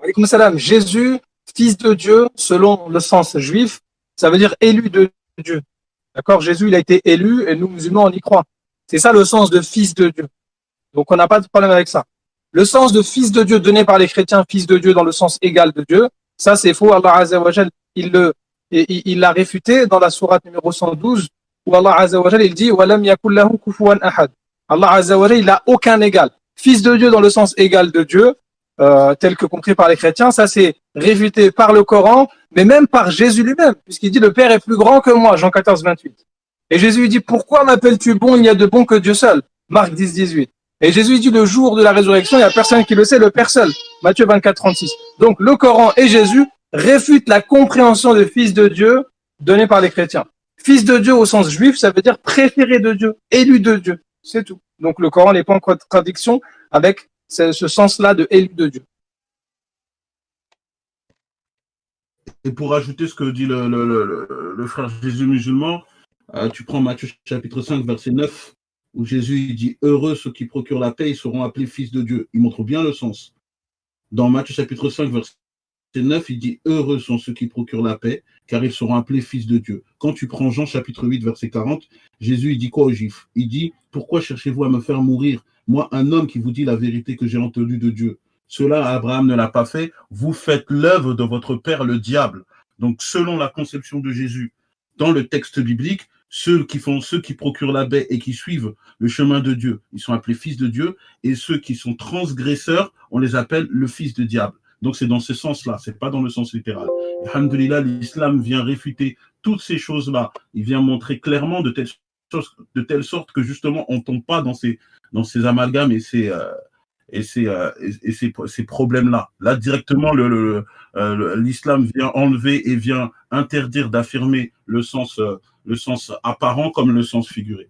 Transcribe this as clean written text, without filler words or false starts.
Alaykoum salam. Jésus, fils de Dieu, selon le sens juif, ça veut dire élu de Dieu. D'accord? Jésus, il a été élu et nous, musulmans, on y croit. C'est ça le sens de fils de Dieu. Donc, on n'a pas de problème avec ça. Le sens de fils de Dieu donné par les chrétiens, fils de Dieu dans le sens égal de Dieu, ça, c'est faux. Allah Azza wa Jal, il l'a réfuté dans la sourate numéro 112, où Allah Azza wa Jal, il dit Walam yakul lahu kufuwan ahad. Allah Azza wa Jal, il n'a aucun égal. Fils de Dieu dans le sens égal de Dieu, tel que compris par les chrétiens, ça c'est réfuté par le Coran, mais même par Jésus lui-même, puisqu'il dit le Père est plus grand que moi, Jean 14, 28. Et Jésus lui dit pourquoi m'appelles-tu bon, il n'y a de bon que Dieu seul, Marc 10, 18. Et Jésus dit le jour de la résurrection, il n'y a personne qui le sait, le Père seul, Matthieu 24, 36. Donc le Coran et Jésus réfutent la compréhension de fils de Dieu donnée par les chrétiens. Fils de Dieu au sens juif, ça veut dire préféré de Dieu, élu de Dieu, c'est tout. Donc le Coran n'est pas en contradiction avec ce sens-là de élu de Dieu. Et pour ajouter ce que dit le frère Jésus musulman, tu prends Matthieu chapitre 5, verset 9, où Jésus dit « Heureux ceux qui procurent la paix, ils seront appelés fils de Dieu ». Il montre bien le sens. Dans Matthieu chapitre 5, verset 9, il dit « Heureux sont ceux qui procurent la paix, car ils seront appelés fils de Dieu ». Quand tu prends Jean chapitre 8, verset 40, Jésus il dit quoi aux Juifs? Il dit « Pourquoi cherchez-vous à me faire mourir, moi, un homme qui vous dit la vérité que j'ai entendue de Dieu ?» Cela, Abraham ne l'a pas fait. Vous faites l'œuvre de votre père, le diable. Donc, selon la conception de Jésus, dans le texte biblique, ceux qui procurent la paix et qui suivent le chemin de Dieu, ils sont appelés fils de Dieu, et ceux qui sont transgresseurs, on les appelle le fils de diable. Donc, c'est dans ce sens-là, c'est pas dans le sens littéral. Et, alhamdoulilah, l'islam vient réfuter toutes ces choses-là. Il vient montrer clairement de telle sorte que justement, on tombe pas dans ces amalgames et ces problèmes-là. Là, directement, l'islam vient enlever et vient interdire d'affirmer le sens apparent comme le sens figuré.